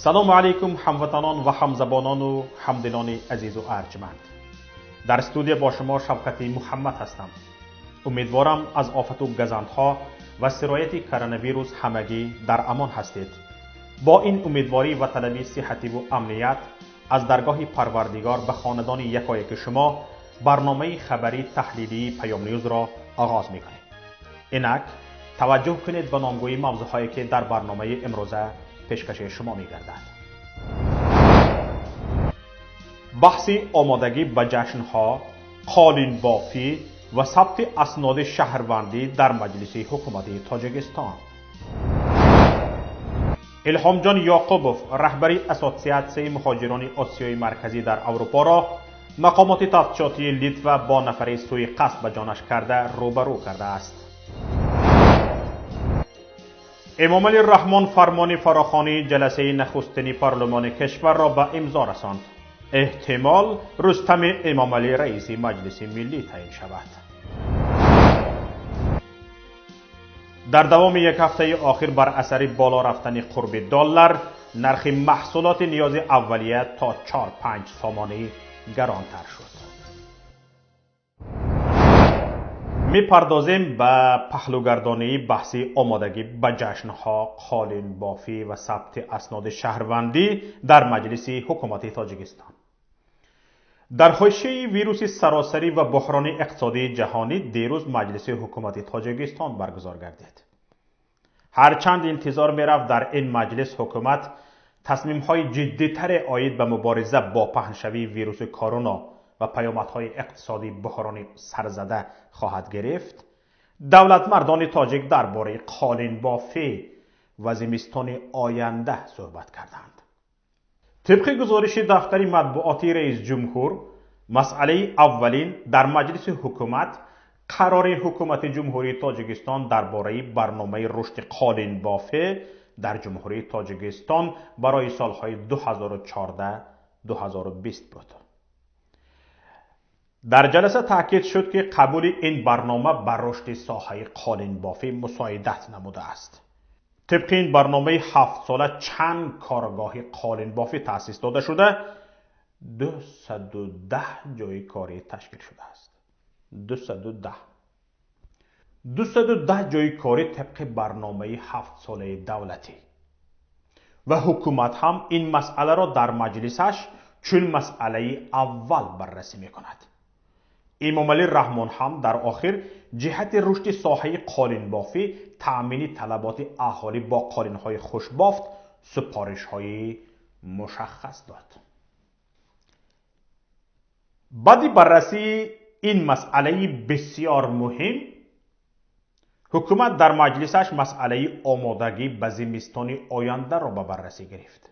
سلام علیکم هموطنان و همزبانان و همدلان عزیز و ارجمند. در استودیو با شما شوکت محمد هستم. امیدوارم از آفت و گزندها و سرایت کرونا ویروس همگی در امان هستید. با این امیدواری و طلب صحتی و امنیت از درگاه پروردگار به خاندان یکایک شما برنامه خبری تحلیلی پیام نیوز را آغاز می‌کنیم. اینک توجه کنید به نامگوی موضوعهایی که در برنامه امروزه پیشکش شما می‌گردد. بحث آمادگی به جشن‌ها، قالین بافی و ثبت اسناد شهروندی در مجلس حکومتی تاجیکستان. الهام جان یعقوبوف رهبری اسوسیاسیون مهاجران آسیای مرکزی در اروپا را مقامات تفتیشاتی لیتوا با نفری سوی قصد به جانش کرده روبرو کرده است. امام علی رحمان فرمان فراخوانی جلسه نخستین پارلمان کشور را به امضا رساند. احتمال رستم امام علی رئیس مجلس ملی تعیین شود. در دوام یک هفته آخر بر اثر بالا رفتن قرب دلار نرخ محصولات نیاز اولیه تا 4-5 سامانی گرانتر شد. میپردازیم به پهلوگردانی بحث آمادگی به جشنها، قالین بافی و ثبت اسناد شهروندی در مجلس حکومت تاجیکستان. در حاشیه ویروس سراسری و بحران اقتصادی جهانی دیروز مجلس حکومت تاجیکستان برگزار گردید. هرچند انتظار می‌رفت در این مجلس حکومت تصمیم‌های جدی‌تر عاید به مبارزه با پهنشوی ویروس کرونا و پیامدهای اقتصادی بحران سرزده خواهد گرفت، دولت مردان تاجیک درباره قالین بافی و زمستان آینده صحبت کردند. طبق گزارش دفتر مطبوعاتی رئیس جمهور، مسئله اولین در مجلس حکومت قرار حکومت جمهوری تاجیکستان درباره برنامه رشد قالین بافی در جمهوری تاجیکستان برای سالهای 2014-2020 بود. در جلسه تاکید شد که قبول این برنامه بر رشد ساحه قالین بافی مساعدت نموده است. طبق این برنامه 7 ساله چند کارگاه قالین بافی تأسیس داده شده، 210 جای کاری تشکیل شده است. 210 جای کاری طبق برنامه 7 ساله دولتی. و حکومت هم این مسئله را در مجلسش چون مسئله اول بررسی می کند. امام علی رحمان هم در آخر جهت رشد ساحه قالین بافی تأمین طلبات اهالی با قالین های خوشبافت سپارش های مشخص داد. بعد بررسی این مسئله بسیار مهم، حکومت در مجلسش مسئله آمادگی به زمستان آینده را به بررسی گرفت.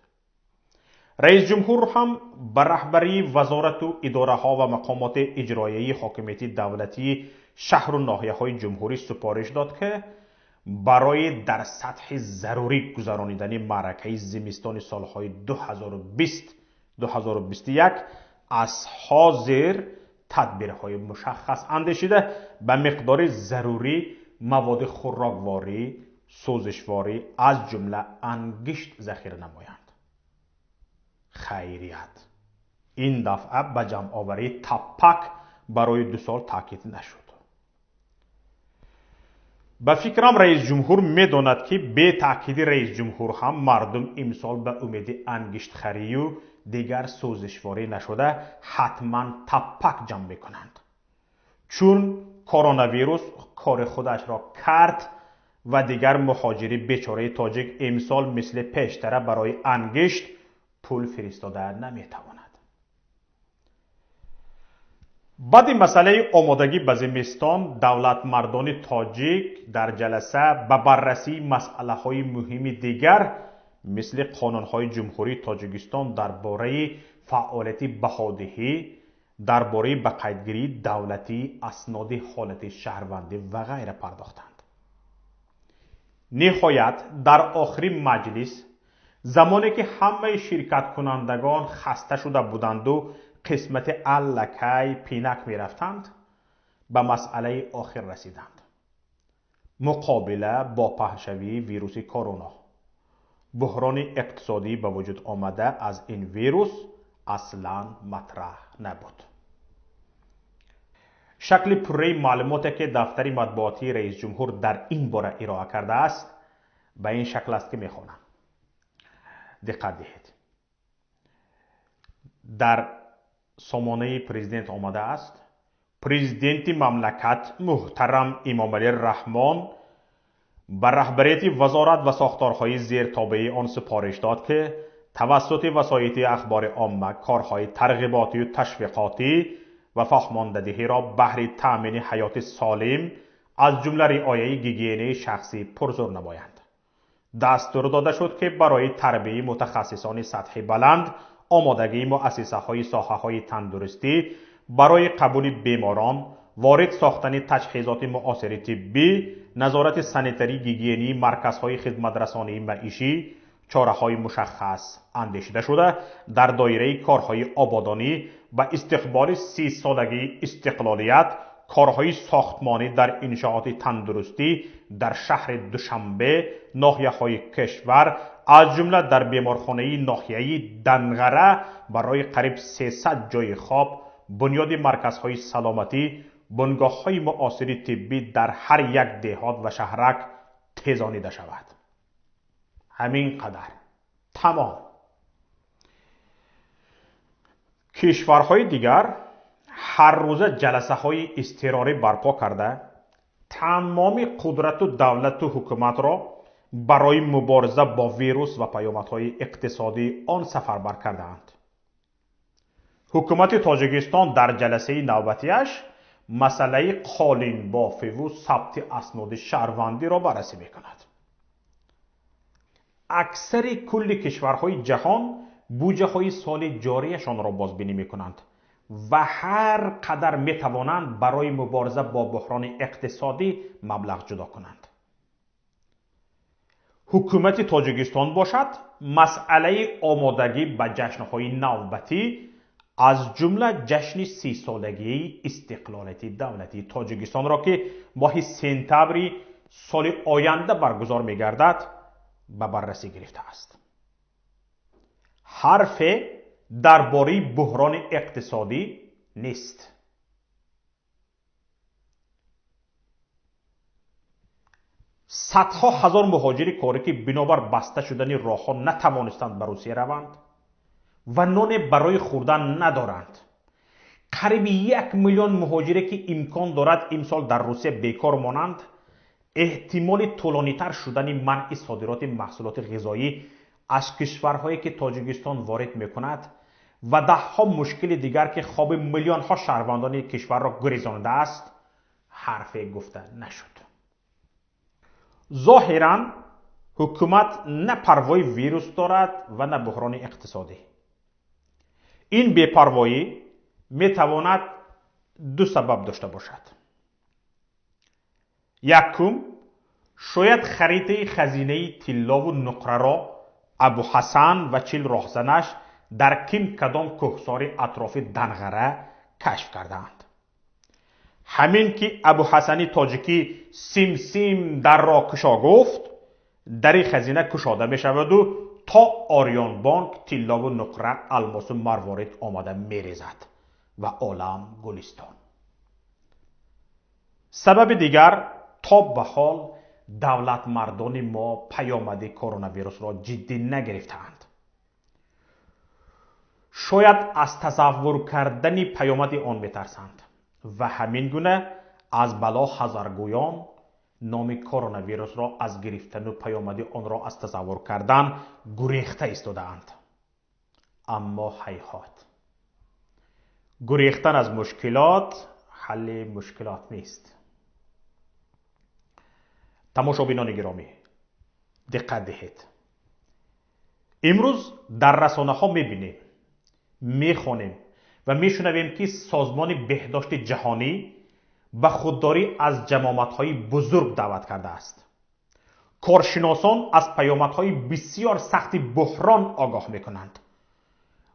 رئیس جمهور هم به رهبری وزارت و اداره ها و مقامات اجرایی حاکمیت دولتی شهر و ناحیه های جمهوری سپارش داد که برای در سطح ضروری گذرانیدن معرکه زمستان سالهای 2020-2021 از حاضر تدبیرهای مشخص اندیشیده به مقدار ضروری مواد خوراکواری، سوزشواری از جمله انگشت ذخیره نمایند. خیریت این دفعه به جمع آوری تپک برای 2 سال تاکید نشد. به فکرم رئیس جمهور میداند که به تاکید رئیس جمهور هم مردم امسال به امید انگشت خری و دیگر سوزشواری نشده حتما تپک جمع میکنند، چون کرونا ویروس کار خودش را کرد و دیگر مهاجری بیچاره تاجیک امسال مثل پیشتر برای انگشت پول فرستاده نمیتواند. بعد مسئله آمادگی به زمستان، دولت مردان تاجیک در جلسه به بررسی مسئله های مهم دیگر مثل قانون های جمهوری تاجیکستان درباره فعالیت بهادهی، درباره به قیدگیری دولتی اسناد حالت شهروندی و غیره پرداختند. نهایت در آخر مجلس زمانی که همه شرکت کنندگان خسته شده بودند و قسمت الکی پینک می رفتند، به مسئله آخر رسیدند: مقابله با پهنشوی ویروس کرونا. بحران اقتصادی به وجود آمده از این ویروس اصلا مطرح نبود. شکل پره معلوماتی که دفتر مطبوعاتی رئیس جمهور در این باره ارائه کرده است به این شکل است که میخوانم. دقت دهید. در سامانه پرزیدنت آمده است: پرزیدنت مملکت محترم امام علی رحمان به رهبریت وزارت و ساختارهای زیر تابع آن سپارش داد که توسط وسایط اخبار عامه کارهای ترغیباتی و تشویقاتی و فهماندهی را بهر تأمین حیات سالم از جمله رعایت گیگینی شخصی پرزور نمایند. دستور داده شد که برای تربیت متخصصان سطح بلند آمادگی مؤسسه‌های ساحه‌های تندرستی برای قبول بیماران، وارد ساختن تجهیزات معاصر طبی، نظارت سانیتری گیگینی، مرکزهای خدمت رسانی معیشی، چاره‌های مشخص اندیشیده شده در دایره کارهای آبادانی و استقبال 30 سالگی استقلالیت کارهای ساختمانی در انشاءات تندرستی در شهر دوشنبه ناحیه‌های کشور از جمله در بیمارخانه ناحیه‌ای دنغره برای قریب 300 جای خواب، بنیاد مرکزهای سلامتی، بنگاه‌های معاصر طبی در هر یک دهات و شهرک تیزانیده شود. همین قدر. تمام. کشورهای دیگر هر روز جلسه های اضطراری برپا کرده تمام قدرت و دولت و حکومت را برای مبارزه با ویروس و پیامدهای اقتصادی آن سفربر کردند. حکومت تاجیکستان در جلسه نوبتیش مسئله قالین بافی و ثبت اسناد شهروندی را بررسی میکند. اکثر کل کشورهای جهان بودجه های سال جاریشان را بازبینی میکنند و هر قدر میتوانند برای مبارزه با بحران اقتصادی مبلغ جدا کنند. حکومت تاجیکستان باشد مسئله آمادگی به جشنهای نوبتی از جمله جشن 30 سالگی استقلالیت دولتی تاجیکستان را که ماه سپتامبر سال آینده برگزار میگردد به بررسی گرفته است. حرف درباره بحران اقتصادی نیست. صدها هزار مهاجر کاری که بنابر بسته شدن راه‌ها نتوانستند به روسیه روند و نان برای خوردن ندارند. قریب 1 میلیون مهاجری که امکان دارد امسال در روسیه بیکار مانند، احتمال طولانی‌تر شدن منع صادرات محصولات غذایی از کشورهایی که تاجیکستان وارد میکند و ده‌ها مشکل دیگر که خواب میلیون‌ها شهروندان کشور را گریزانده است حرف گفته نشد. ظاهراً حکومت نه پروای ویروس دارد و نه بحران اقتصادی. این بی‌پروایی میتواند دو سبب داشته باشد. یکم، شاید خرید خزینه طلا و نقره را ابوحسن و 40 راهزنش در کدام کوهسار اطراف دنغره کشف کردند. همین که ابوحسن تاجیکی سیم سیم در را کشا گفت، در خزینه کشاده می شود و تا آریان بانک طلا و نقره الماس و مروارید آمده می ریزد و عالم گلستان. سبب دیگر، تا به حال دولت مردان ما پیامد کرونا ویروس را جدی نگرفتند. شاید از تصور کردن پیامد آن میترسند و همین گونه از بلا حذرگویان نام کرونا ویروس را از گرفتن و پیامد آن را از تصور کردن گریخته ایستاده‌اند. اما هیهات، گریختن از مشکلات حل مشکلات نیست. تماشابینان گرامی، دقت دهید. امروز در رسانه ها میبینیم، میخوانیم و میشنویم که سازمان بهداشت جهانی به خودداری از جماعت‌های بزرگ دعوت کرده است. کارشناسان از پیامدهای بسیار سخت بحران آگاه میکنند.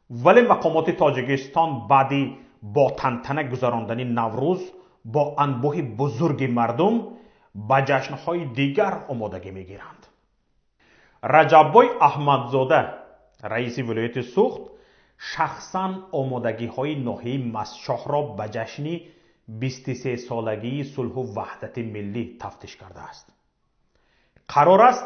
ولی مقامات تاجیکستان بعدی با تنتنه گذراندن نوروز با انبوه بزرگ مردم به جشنهای دیگر آمادگی میگیرند. رجب‌بای احمدزاده رئیس ولایت سوخت شخصاً آمادگی‌های ناحیه مسچاه را به جشن 23 سالگی صلح و وحدت ملی تفتیش کرده است. قرار است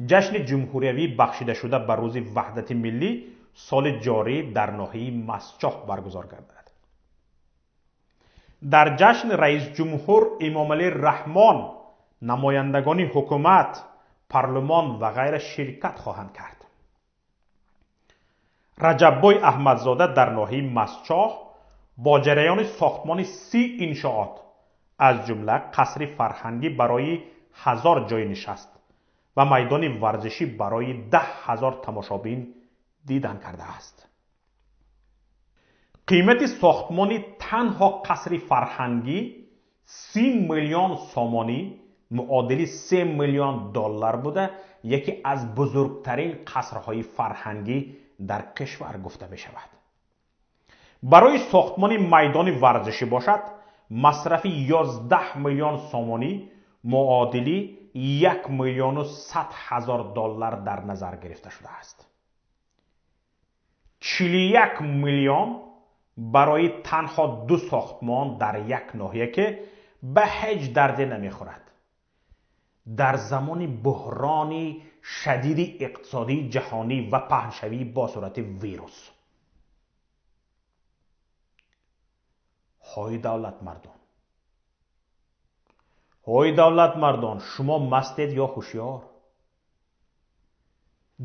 جشن جمهوریوی بخشیده شده به روز وحدت ملی سال جاری در ناحیه مسچاه برگزار گردد. در جشن رئیس جمهور امامعلی رحمان، نمایندگان حکومت، پارلمان و غیره شرکت خواهند کرد. رجب‌بای احمدزاده در ناحیه مسچاه با جریان ساختمان 30 انشاءات از جمله قصر فرهنگی برای 1000 جای نشست و میدان ورزشی برای 10,000 تماشابین دیدن کرده است. قیمت ساختمان تنها قصر فرهنگی 30 میلیون سامانی معادل 3 میلیون دلار بوده، یکی از بزرگترین قصرهای فرهنگی در کشور گفته می شود. برای ساختمان میدان ورزشی باشد مصرف 11 میلیون سامانی معادل 1,100,000 دلار در نظر گرفته شده است. 41 میلیون برای تنها 2 ساختمان در یک ناحیه که به هیچ دردی نمیخورد. در زمان بحران شدید اقتصادی جهانی و پهنشوی با صورت ویروس. های دولت مردان، شما مستید یا هوشیار؟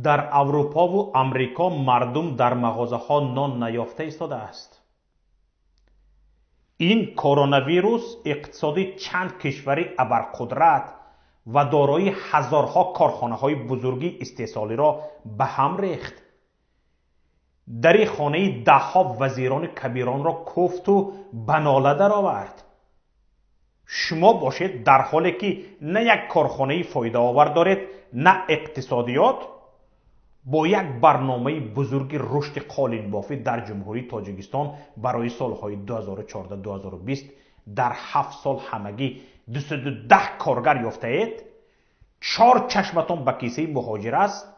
در اروپا و امریکا مردم در مغازه ها نان نیافته ایستاده است. این کرونا ویروس اقتصادی چند کشوری ابرقدرت و دارای هزارها کارخانه های بزرگی استحصالی را به هم ریخت. در خانه دهها وزیران کبیران را کوفت و به ناله در آورد. شما باشید در حالی که نه یک کارخانه فایده آور دارید نه اقتصادیات، با یک برنامه بزرگ رشد قالین بافی در جمهوری تاجیکستان برای سالهای 2014-2020 در 7 سال همگی 210 کارگر یافته اید. 4 چشمتان به کیسه مهاجر است.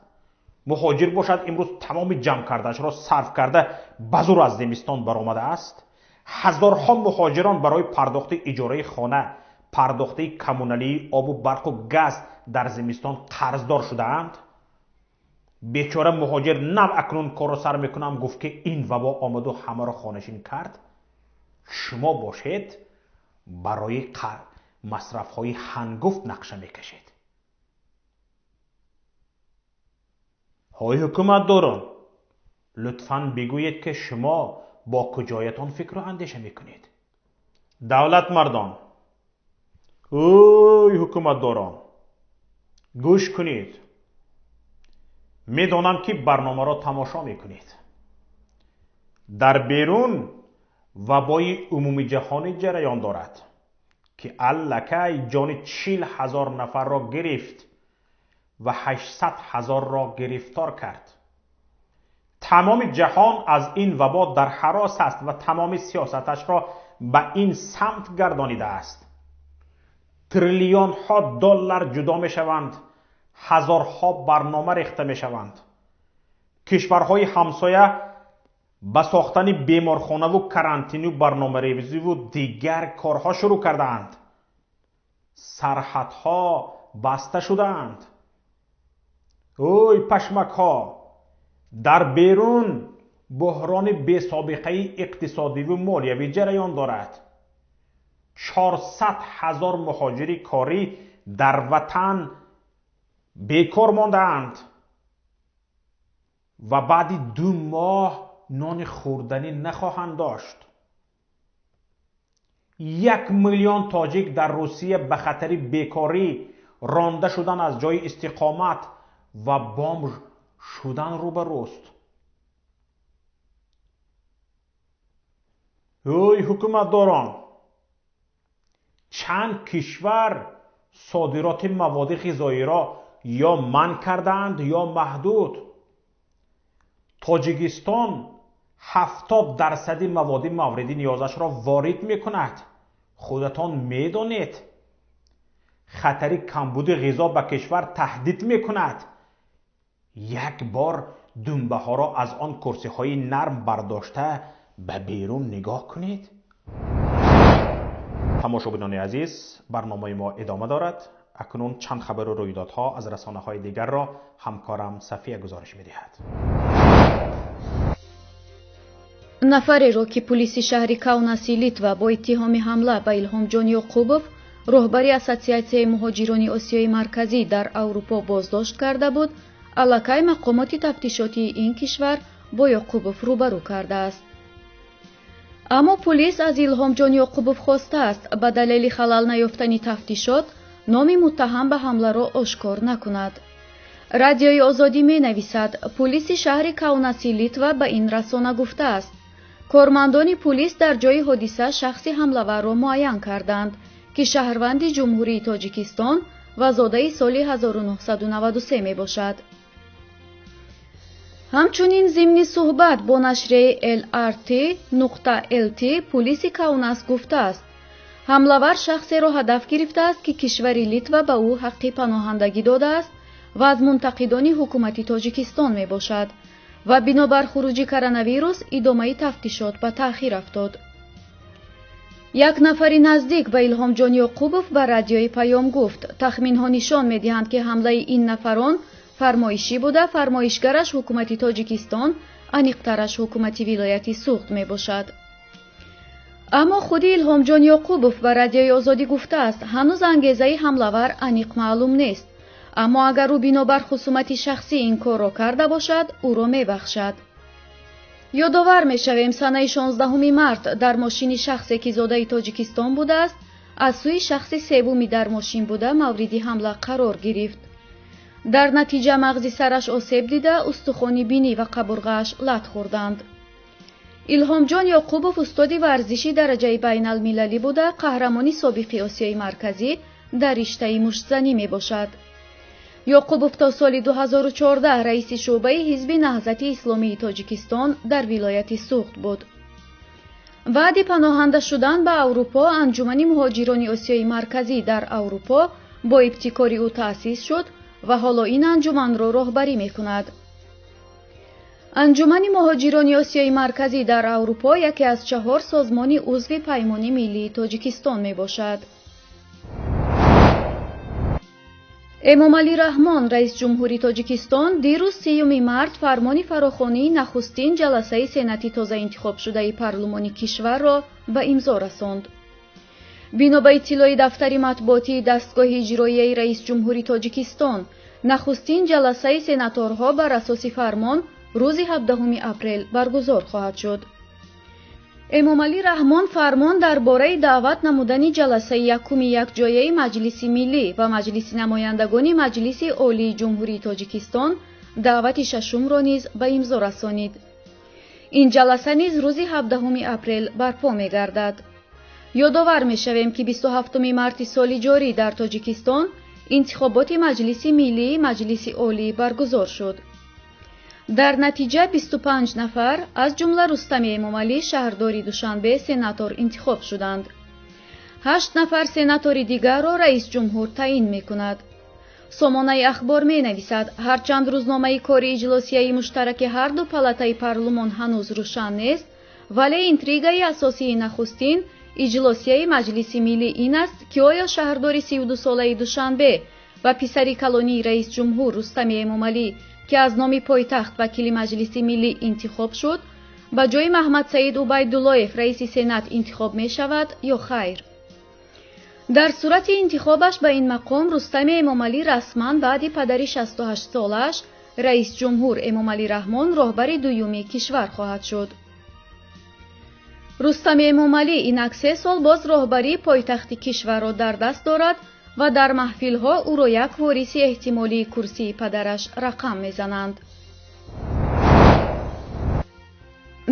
مهاجر باشد امروز تمام جمع کردهش را صرف کرده بزور از زمستان برآمده است. هزارها مهاجران برای پرداخت اجاره خانه، پرداخت کمونالی آب و برق و گاز در زمستان قرضدار شده اند. بیچاره مهاجر نم اکنون کار را سر میکنم گفت که این وبا آمد و همه را خانشین کرد. شما باشید برای مصرف های هنگفت نقشه میکشید. های حکومت داران، لطفاً بگویید که شما با کجایتان فکر و اندیشه میکنید. دولت مردان، اوی حکومت داران، گوش کنید. میدانم که برنامه را تماشا میکنید. در بیرون وبای عمومی جهانی جریان دارد که الکی جان 40,000 نفر را گرفت و 800,000 را گرفتار کرد. تمام جهان از این وبا در هراس است و تمام سیاستش را به این سمت گردانیده است. تریلیون ها دلار جدا می شوند، هزارها برنامه ریخته می شوند. کشورهای همسایه به ساختن بیمارخانه و کرانتینی و برنامه ریزی و دیگر کارها شروع کردند. سرحدها بسته شدند. اوی پشمک ها، در بیرون بحران بی سابقه اقتصادی و مالیوی جریان دارد. 400,000 مهاجر کاری در وطن بیکار ماندند و بعد 2 ماه نان خوردنی نخواهند داشت. 1 میلیون تاجیک در روسیه به خاطر بیکاری رانده شدن از جای استقامت و بمب شدن روبروست. اوی حکومت داران، چند کشور صادرات مواد غذایی را یا منع کردند یا محدود. تاجیکستان 70% مواد مورد نیازش را وارد می کند. خودتان می دانید. خطر کمبود غذا به کشور تهدید می کند. یک بار دنبه ها را از آن کرسی های نرم برداشته به بیرون نگاه کنید. تماشابینان عزیز، برنامه ما ادامه دارد. اکنون چند خبر و رویدادها از رسانه های دیگر را همکارم صفیه گزارش می‌دهد. نفری را که پلیس شهر کاوناسی لیتوا با اتهام حمله به ایلهامجان یعقوبов راهبری اسوسیاسیای مهاجران آسیای مرکزی در اروپا بازداشت کرده بود، علاقه مقامات تفتیشاتی این کشور با یعقوبov روبرو کرده است. اما پلیس از ایلهامجان یعقوبov خواسته است به دلیل خلل نیافتن تفتیشات نام متهم به حمله را آشکار نکند. رادیوی آزادی می نویسد پلیس شهر کاوناسی لیتوا به این رسانه گفته است کارمندان پلیس در جای حادثه شخص حمله‌ور را معین کردند که شهروند جمهوری تاجیکستان و زاده سال 1993 می باشد. همچنین ضمن صحبت با نشریه LRT.LT پلیس کاوناس گفته است حمله‌ور شخصی را هدف گرفته است که کشور لیتوا به او حق پناهندگی داده است و از منتقدان حکومت تاجیکستان می باشد و بنابر خروج کرونا ویروس ادامه تفتیشات به تأخیر افتاد. یک نفر نزدیک به ایلهامجان یعقوبov به رادیوی پیام گفت تخمین‌ها نشان می‌دهند که حمله این نفران فرمایشی بوده. فرمایشگرش حکومت تاجیکستان، انیقترش حکومت ولایت سوخت می باشد. اما خود ایلهامجان یعقوبov به رادیوی آزادی گفته است هنوز انگیزه حمله‌ور انیق معلوم نیست، اما اگر او بنابر خصومت شخصی این کار را کرده باشد او را میبخشد. یادآور میشویم سنه 16 مارت در ماشین شخصی که زاده تاجیکستان بوده است از سوی شخص سومی در ماشین بوده مورد حمله قرار گرفت. در نتیجه مغز سرش آسیب دیده، استخوان بینی و قبرغه‌اش لط خوردند. ایلهامجان یعقوبov استاد ورزشی درجه بین المللی بوده، قهرمان سابق آسیای مرکزی در رشته مشت‌زنی می باشد. یعقوبov تا سال 2014 رئیس شعبه حزب نهضت اسلامی تاجیکستان در ولایت سوخت بود. بعد پناهنده شدن به اروپا، انجمن مهاجران آسیای مرکزی در اروپا با ابتکار او تأسیس شد و حالا این انجمن را راهبری می‌کند. انجمن مهاجران آسیای مرکزی در اروپا یکی از 4 سازمان عضو پیمان ملی تاجیکستان میباشد. امامعلی رحمان رئیس جمهوری تاجیکستان دیروز 30 مارت فرمان فراخوانی نخستین جلسه سنتی تازه انتخاب شده پارلمانی کشور را به امضا رساند. بنا به اطلاع دفتر مطبوعاتی دستگاه اجرایی رئیس جمهوری تاجیکستان، نخستین جلسه سناتورها بر اساس فرمان روز 17 اپریل برگزار خواهد شد. امامعلی رحمان فرمان درباره دعوت نمودن جلسه یکم یکجایی مجلس ملی و مجلس نمایندگان مجلس عالی جمهوری تاجیکستان دعوت ششم را نیز به امضا رسانید. این جلسه نیز روز 17 اپریل برپا می‌گردد. یادآور می‌شویم که 27 مارت سال جاری در تاجیکستان انتخابات مجلس ملی مجلس عالی برگزار شد. در نتیجه 25 نفر از جمله رستم امامعلی شهردار دوشنبه سناتور انتخاب شدند. 8 نفر سناتور دیگر را رئیس جمهور تعیین می‌کند. سامانه اخبار می‌نویسد هرچند روزنامه کار اجلاسیه مشترک هر دو پالاتای پارلمان هنوز روشن نیست، ولی اینتریگای اساسی نخستین اجلاسیه مجلس ملی این است که آیا شهردار 32 ساله دوشنبه و پسر کلانی رئیس جمهور رستم امامعلی که از نام پایتخت وکیل مجلس ملی انتخاب شد به جای محمد سعید عبیداللهیف رئیس سنا انتخاب می شود یا خیر. در صورت انتخابش به این مقام رستم امامعلی رسما بعد پدر 68 سالش رئیس جمهور امامعلی رحمان راهبر دومی کشور خواهد شد. رستم امامعلی اینک 3 سال باز راهبری پایتخت کشور را در دست دارد و در محفل‌ها او را یک وارث احتمالی کرسی پدرش رقم می‌زنند.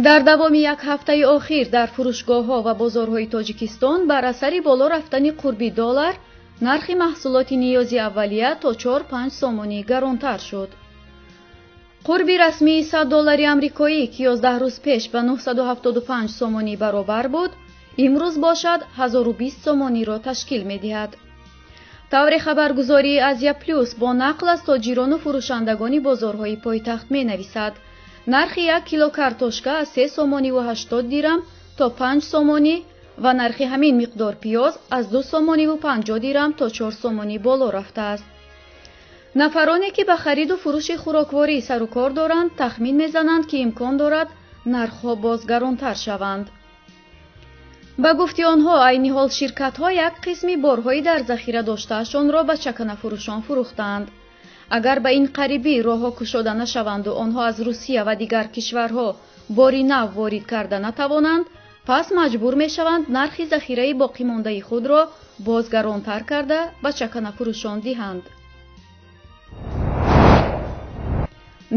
در دوام یک هفته اخیر در فروشگاه‌ها و بازارهای تاجیکستان بر اثر بالا رفتن قرب دلار نرخ محصولات نیازی اولیه تا 4-5 سامانی گرانتر شد. قرب رسمی $100 آمریکایی که 11 روز پیش به 975 سامانی برابر بود، امروز باشد 1020 سامانی را تشکیل می‌دهد. тавре хабаргузории Азия Плюс бо нақл аз тоҷирону фурӯшандагони бозорҳои пойтахт менависад: нархи 1 кило картошка аз 3 сомонӣ ва 80 дирам то 5 сомонӣ ва нархи ҳамин миқдор пиёз аз 2 сомонӣ ва 50 дирам то 4 сомонӣ боло рафтааст. нафароне ки ба хариду фурӯши хӯрокворӣ сару кор доранд, тахмин мезананд, ки имкон дорад нархҳо боз гаронтар шаванд. ба гуфти онҳо, айни ҳол ширкатҳо як қисми борҳои дар захира доштаашонро ба чаканафурӯшон фурӯхтанд. агар ба ин қарибӣ роҳҳо кушода нашаванду онҳо аз Русия ва дигар кишварҳо бори нав ворид карда натавонанд, пас маҷбур мешаванд нархи захираи боқимондаи худро боз гаронтар карда ба чаканафурӯшон диҳанд.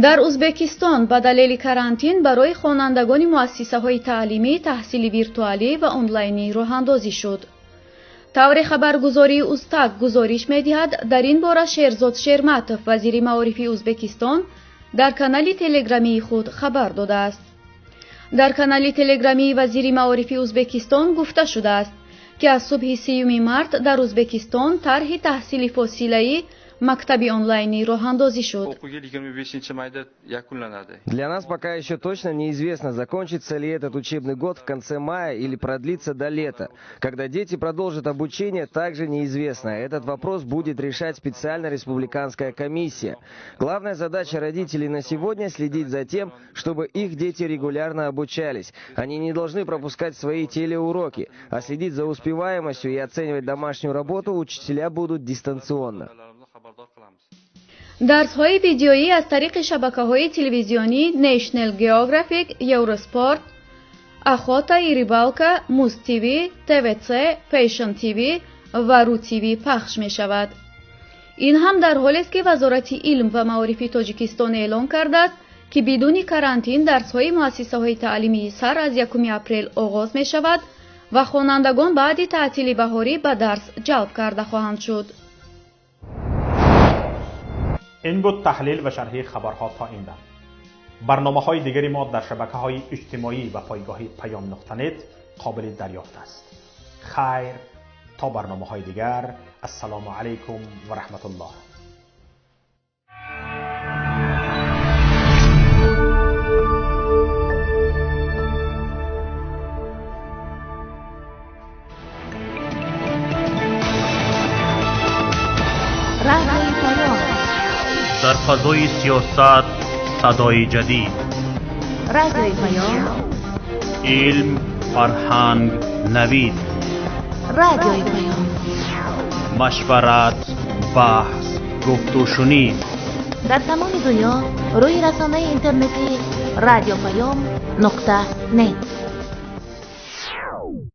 дар Узбекистон ба далели карантин барои хонандагони муассисаҳои таълимӣ таҳсили виртуалӣ ва онлайнӣ роҳандозӣ шуд. тавре хабаргузории Узтак гузориш медиҳад, дар ин бора Шерзод Шерматов, вазири маорифи Узбекистон, дар канали телеграмии худ хабар додааст. дар канали телеграмии вазири маорифи Узбекистон гуфта шудааст, ки аз субҳи 3 март дар Узбекистон тарҳи таҳсили фосилаи мактаби онлайни роҳандозӣ шуд. Для нас пока еще точно неизвестно, закончится ли этот учебный год в конце мая или продлится до лета. Когда дети продолжат обучение, также неизвестно. Этот вопрос будет решать специальная республиканская комиссия. Главная задача родителей на сегодня — следить за тем, чтобы их дети регулярно обучались. Они не должны пропускать свои телеуроки, а следить за успеваемостью и оценивать домашнюю работу учителя будут дистанционно. дарсҳои видеоӣ аз тариқи шабакаҳои телевизионӣ National Geographic, Eurosport, Охота и Рибалка, Muz TV, TVC, Fashion TV ва Ru TV пахш мешавад. ин ҳам дар ҳолест, ки вазорати илм ва маорифи Тоҷикистон эълон кардааст, ки бидуни карантин дарсҳои муассисаҳои таълимӣ сар аз 1 апрел оғоз мешавад ва хонандагон баъди таътили баҳорӣ ба дарс ҷалб карда хоҳанд шуд. این بود تحلیل و شرح خبرها تا این دم. برنامه‌های دیگری ما در شبکه‌های اجتماعی و پایگاه پیام نقطه نت قابل دریافت است. خیر تا برنامه‌های دیگر، السلام علیکم و رحمت الله. در فضای سیاست صدای جدید، رادیوی پیام، علم، فرهنگ، نوید، رادیوی پیام، مشورت، بحث، گفت و شنید در تمام دنیا روی رسانه اینترنتی رادیو پیام نقطه نت.